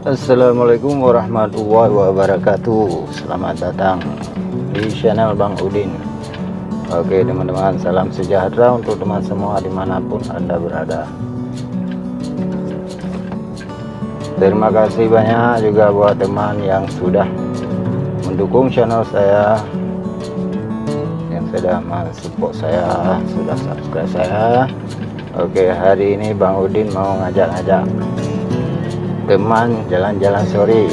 Assalamualaikum warahmatullahi wabarakatuh. Selamat datang di channel Bang Udin. Oke teman-teman, salam sejahtera untuk teman semua dimanapun Anda berada. Terima kasih banyak juga buat teman yang sudah mendukung channel saya, yang sudah mensupport saya, sudah subscribe saya. Oke, hari ini Bang Udin mau ngajak-ngajak teman jalan-jalan sore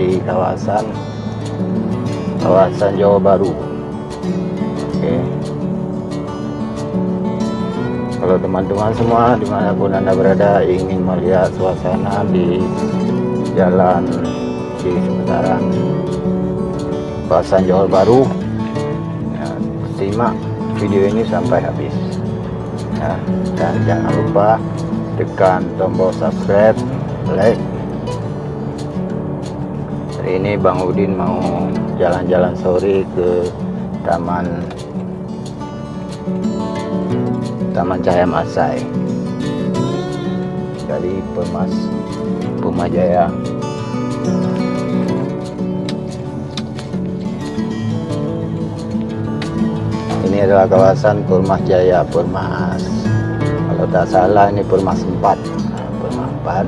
di kawasan Johor Bahru. Oke, kalau teman-teman semua dimanapun Anda berada ingin melihat suasana di jalan di seputaran kawasan Johor Bahru, ya, simak video ini sampai habis ya, dan jangan lupa tekan tombol subscribe, like. Hari ini Bang Udin mau jalan-jalan sore ke Taman Cahaya Masai dari Pemajaya. Ini adalah kawasan Pemajaya, Permas. Kalau tak salah ini Permas 4. Permas 4.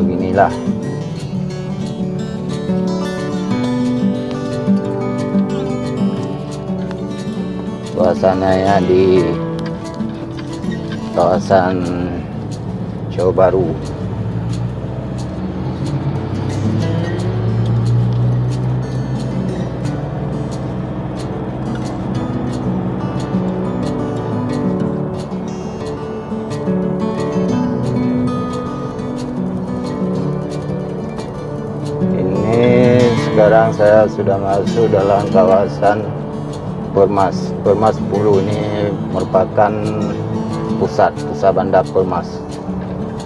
Beginilah suasananya di kawasan Johor Bahru. Sekarang saya sudah masuk dalam kawasan Permas 10. Ini merupakan pusat bandar Permas,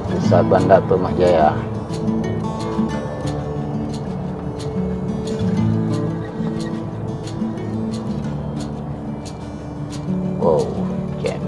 pusat bandar Pemajaya. Wow, jam.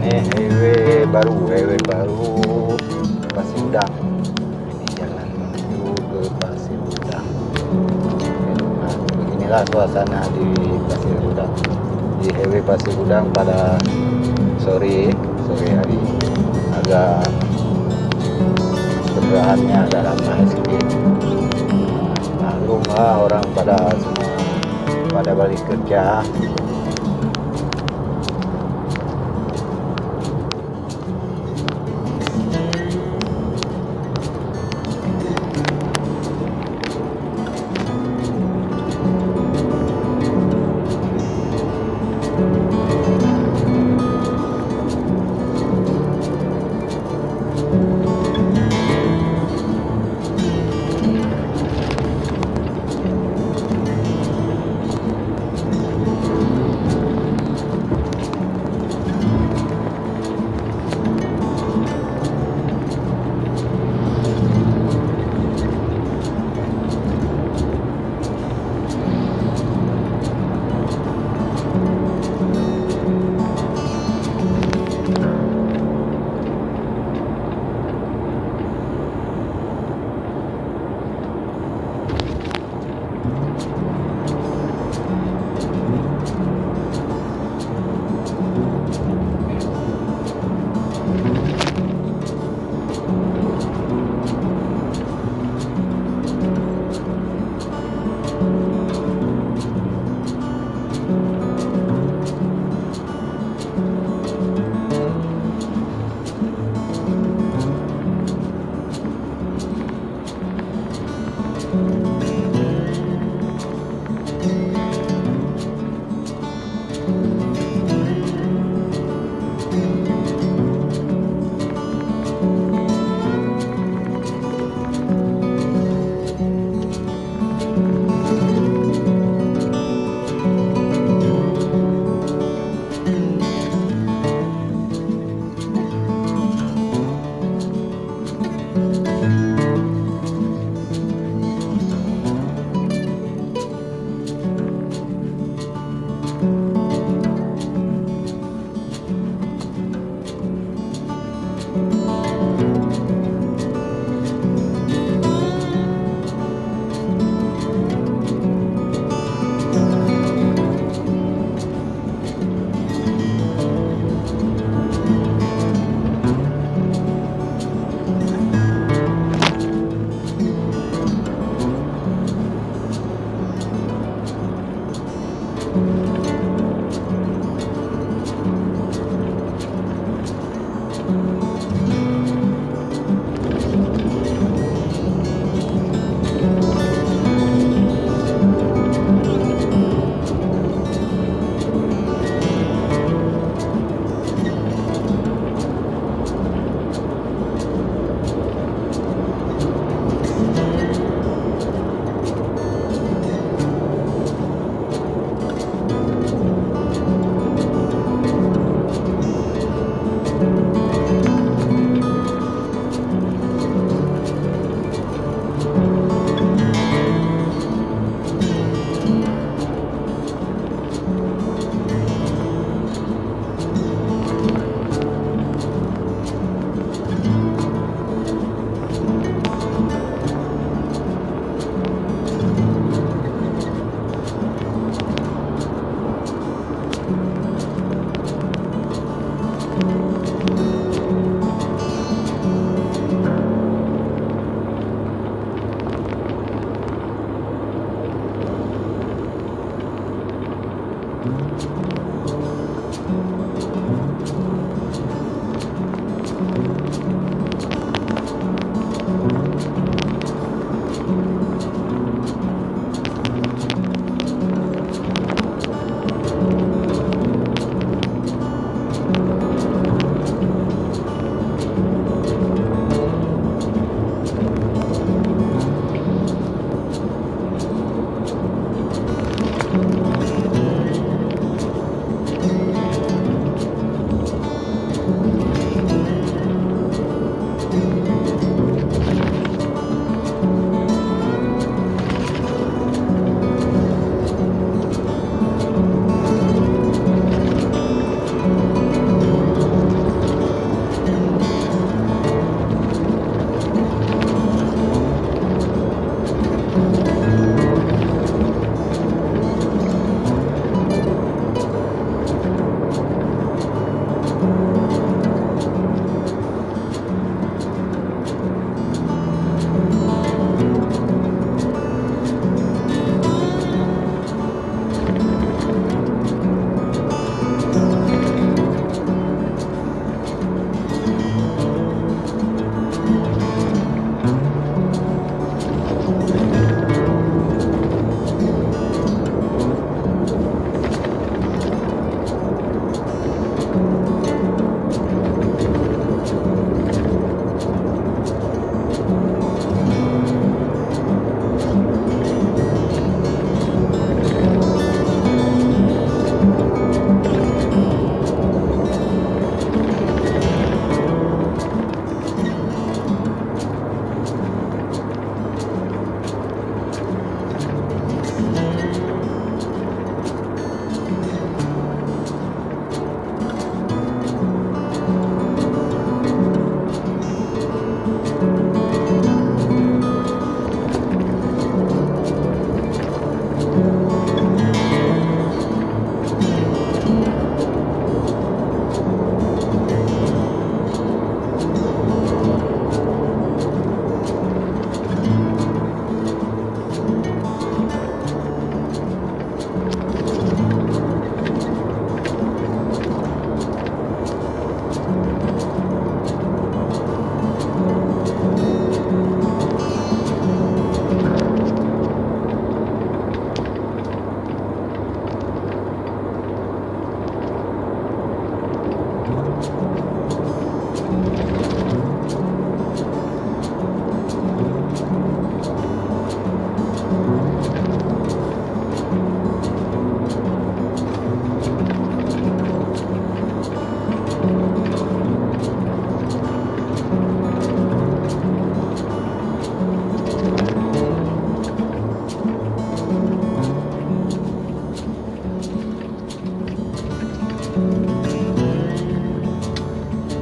Ini highway baru Pasir Udang. Ini jalan menuju ke Pasir Udang. Nah, beginilah suasana di Pasir Udang, di highway Pasir Udang pada sore hari. Agak kendaraannya agak ramai sedikit. Maklumlah orang pada balik kerja.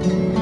Thank you.